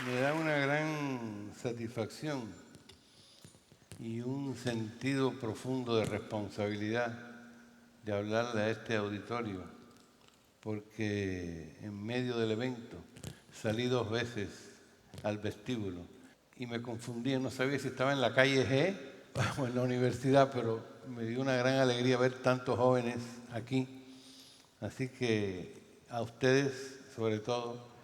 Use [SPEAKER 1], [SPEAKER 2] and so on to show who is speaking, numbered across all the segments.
[SPEAKER 1] Me da una gran satisfacción y un sentido profundo de responsabilidad de hablarle a este auditorio, porque en medio del evento salí 2 veces al vestíbulo y me confundí, no sabía si estaba en la calle G o en la universidad, pero me dio una gran alegría ver tantos jóvenes aquí. Así que a ustedes, sobre todo,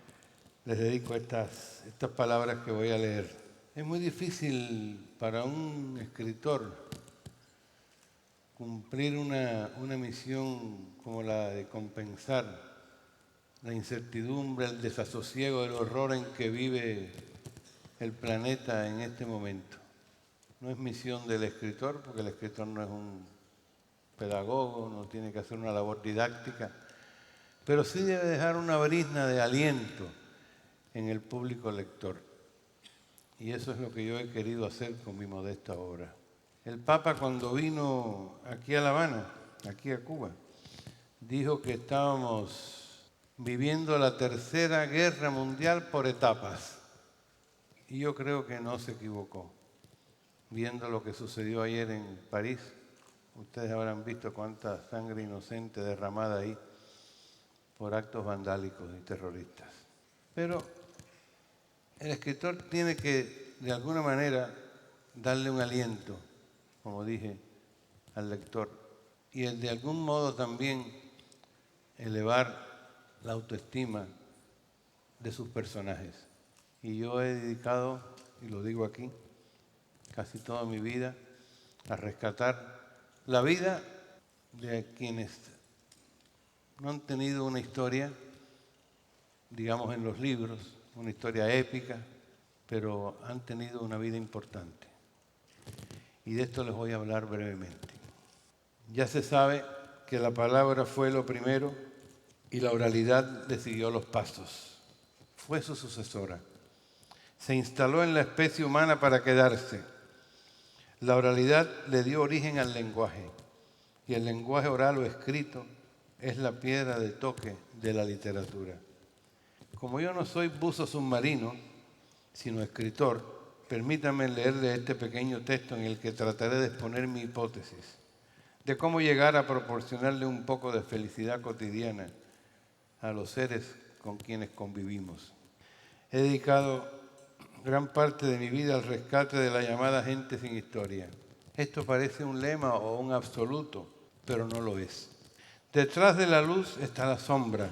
[SPEAKER 1] les dedico estas palabras que voy a leer. Es muy difícil para un escritor cumplir una misión como la de compensar la incertidumbre, el desasosiego, el horror en que vive el planeta en este momento. No es misión del escritor, porque el escritor no es un pedagogo, no tiene que hacer una labor didáctica, pero sí debe dejar una brizna de aliento en el público lector. Y eso es lo que yo he querido hacer con mi modesta obra. El Papa, cuando vino aquí a La Habana, aquí a Cuba, dijo que estábamos viviendo la tercera guerra mundial por etapas. Y yo creo que no se equivocó. Viendo lo que sucedió ayer en París, ustedes habrán visto cuánta sangre inocente derramada ahí por actos vandálicos y terroristas. Pero el escritor tiene que, de alguna manera, darle un aliento, como dije, al lector. Y de algún modo también elevar la autoestima de sus personajes. Y yo he dedicado, y lo digo aquí, casi toda mi vida a rescatar la vida de quienes no han tenido una historia, digamos en los libros, una historia épica, pero han tenido una vida importante. Y de esto les voy a hablar brevemente. Ya se sabe que la palabra fue lo primero y la oralidad le siguió los pasos. Fue su sucesora. Se instaló en la especie humana para quedarse. La oralidad le dio origen al lenguaje y el lenguaje oral o escrito es la piedra de toque de la literatura. Como yo no soy buzo submarino, sino escritor, permítanme leerle este pequeño texto en el que trataré de exponer mi hipótesis de cómo llegar a proporcionarle un poco de felicidad cotidiana a los seres con quienes convivimos. He dedicado gran parte de mi vida al rescate de la llamada gente sin historia. Esto parece un lema o un absoluto, pero no lo es. Detrás de la luz está la sombra,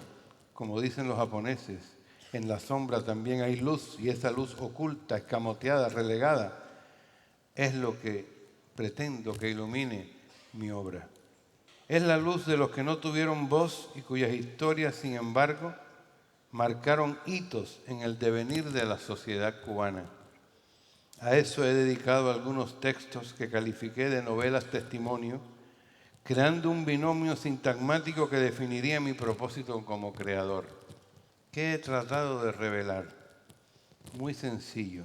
[SPEAKER 1] como dicen los japoneses. En la sombra también hay luz y esa luz oculta, escamoteada, relegada, es lo que pretendo que ilumine mi obra. Es la luz de los que no tuvieron voz y cuyas historias, sin embargo, marcaron hitos en el devenir de la sociedad cubana. A eso he dedicado algunos textos que califiqué de novelas testimonio, creando un binomio sintagmático que definiría mi propósito como creador. ¿Qué he tratado de revelar? Muy sencillo.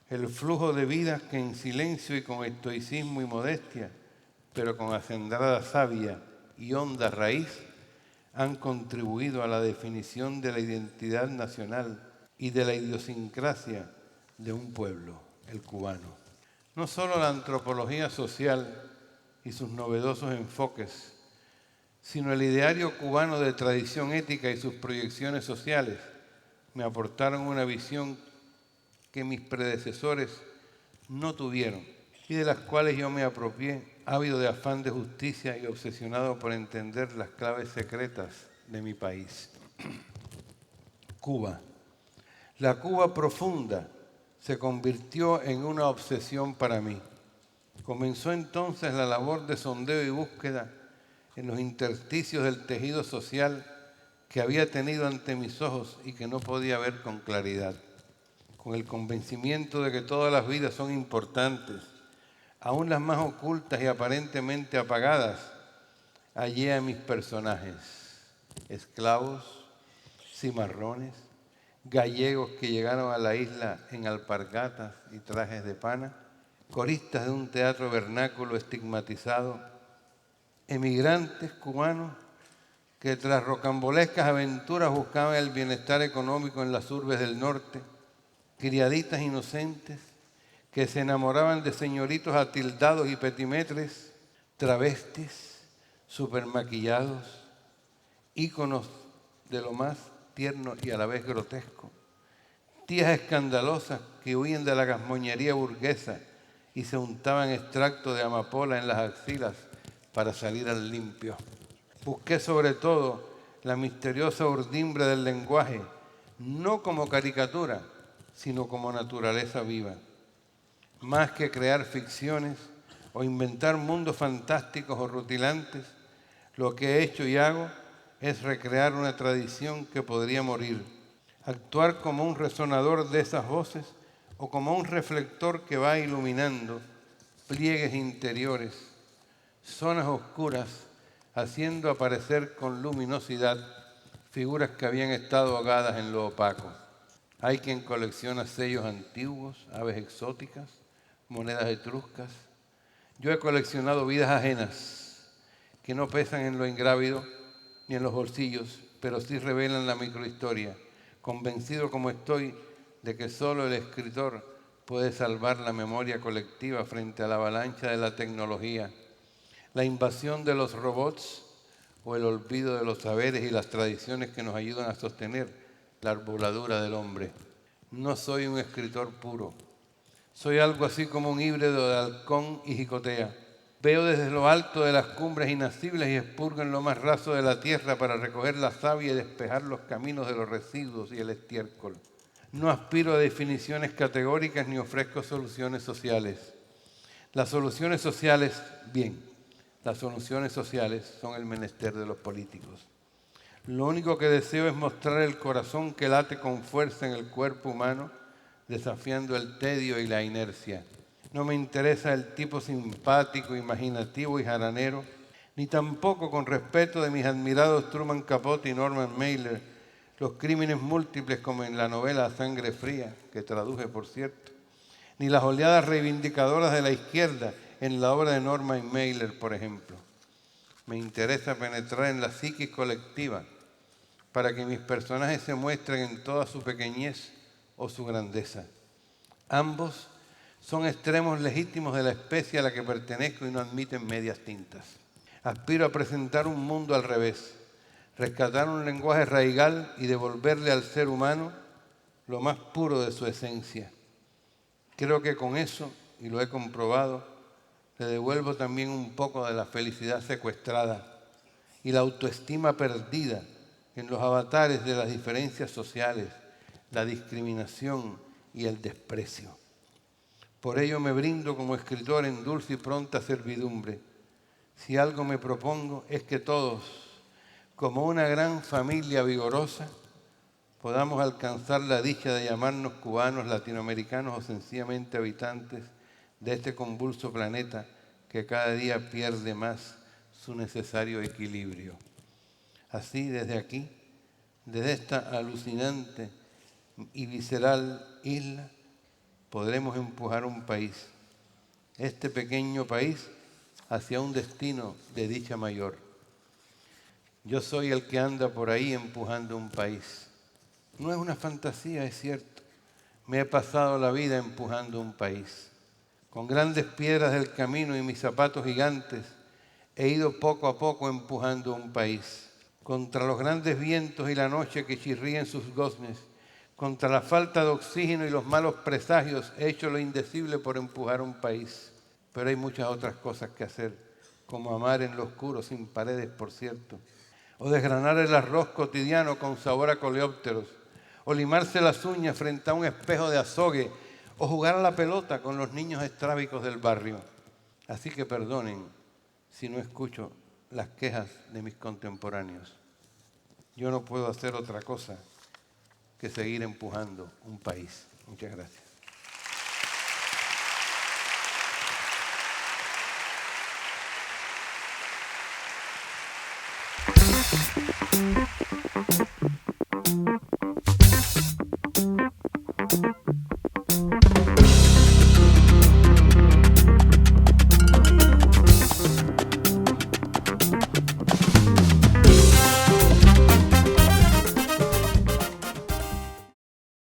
[SPEAKER 1] El flujo de vidas que en silencio y con estoicismo y modestia, pero con acendrada savia y honda raíz, han contribuido a la definición de la identidad nacional y de la idiosincrasia de un pueblo, el cubano. No solo la antropología social y sus novedosos enfoques, sino el ideario cubano de tradición ética y sus proyecciones sociales me aportaron una visión que mis predecesores no tuvieron y de las cuales yo me apropié, ávido de afán de justicia y obsesionado por entender las claves secretas de mi país. Cuba. La Cuba profunda se convirtió en una obsesión para mí. Comenzó entonces la labor de sondeo y búsqueda en los intersticios del tejido social que había tenido ante mis ojos y que no podía ver con claridad. Con el convencimiento de que todas las vidas son importantes, aún las más ocultas y aparentemente apagadas, hallé a mis personajes, esclavos, cimarrones, gallegos que llegaron a la isla en alpargatas y trajes de pana, coristas de un teatro vernáculo estigmatizado, emigrantes cubanos que tras rocambolescas aventuras buscaban el bienestar económico en las urbes del norte, criaditas inocentes que se enamoraban de señoritos atildados y petimetres, travestis, supermaquillados, íconos de lo más tierno y a la vez grotesco, tías escandalosas que huían de la gazmoñería burguesa y se untaban extracto de amapola en las axilas para salir al limpio. Busqué sobre todo la misteriosa urdimbre del lenguaje, no como caricatura, sino como naturaleza viva. Más que crear ficciones o inventar mundos fantásticos o rutilantes, lo que he hecho y hago es recrear una tradición que podría morir, actuar como un resonador de esas voces o como un reflector que va iluminando pliegues interiores, zonas oscuras, haciendo aparecer con luminosidad figuras que habían estado ahogadas en lo opaco. Hay quien colecciona sellos antiguos, aves exóticas, monedas etruscas. Yo he coleccionado vidas ajenas que no pesan en lo ingrávido ni en los bolsillos, pero sí revelan la microhistoria, convencido como estoy de que solo el escritor puede salvar la memoria colectiva frente a la avalancha de la tecnología, la invasión de los robots o el olvido de los saberes y las tradiciones que nos ayudan a sostener la arboladura del hombre. No soy un escritor puro. Soy algo así como un híbrido de halcón y jicotea. Veo desde lo alto de las cumbres inacibles y expurgo en lo más raso de la tierra para recoger la savia y despejar los caminos de los residuos y el estiércol. No aspiro a definiciones categóricas ni ofrezco soluciones sociales. Las soluciones sociales, bien, las soluciones sociales son el menester de los políticos. Lo único que deseo es mostrar el corazón que late con fuerza en el cuerpo humano, desafiando el tedio y la inercia. No me interesa el tipo simpático, imaginativo y jaranero, ni tampoco, con respeto de mis admirados Truman Capote y Norman Mailer, los crímenes múltiples como en la novela Sangre Fría, que traduje por cierto, ni las oleadas reivindicadoras de la izquierda en la obra de Norman Mailer, por ejemplo. Me interesa penetrar en la psiquis colectiva para que mis personajes se muestren en toda su pequeñez o su grandeza. Ambos son extremos legítimos de la especie a la que pertenezco y no admiten medias tintas. Aspiro a presentar un mundo al revés, rescatar un lenguaje raigal y devolverle al ser humano lo más puro de su esencia. Creo que con eso, y lo he comprobado, le devuelvo también un poco de la felicidad secuestrada y la autoestima perdida en los avatares de las diferencias sociales, la discriminación y el desprecio. Por ello me brindo como escritor en dulce y pronta servidumbre. Si algo me propongo es que todos, como una gran familia vigorosa, podamos alcanzar la dicha de llamarnos cubanos, latinoamericanos o sencillamente habitantes de este convulso planeta que cada día pierde más su necesario equilibrio. Así, desde aquí, desde esta alucinante y visceral isla, podremos empujar un país, este pequeño país, hacia un destino de dicha mayor. Yo soy el que anda por ahí empujando un país. No es una fantasía, es cierto. Me he pasado la vida empujando un país. Con grandes piedras del camino y mis zapatos gigantes, he ido poco a poco empujando un país. Contra los grandes vientos y la noche que chirría en sus goznes, contra la falta de oxígeno y los malos presagios, he hecho lo indecible por empujar un país. Pero hay muchas otras cosas que hacer, como amar en lo oscuro, sin paredes, por cierto, o desgranar el arroz cotidiano con sabor a coleópteros, o limarse las uñas frente a un espejo de azogue, o jugar a la pelota con los niños estrábicos del barrio. Así que perdonen si no escucho las quejas de mis contemporáneos. Yo no puedo hacer otra cosa que seguir empujando un país. Muchas gracias.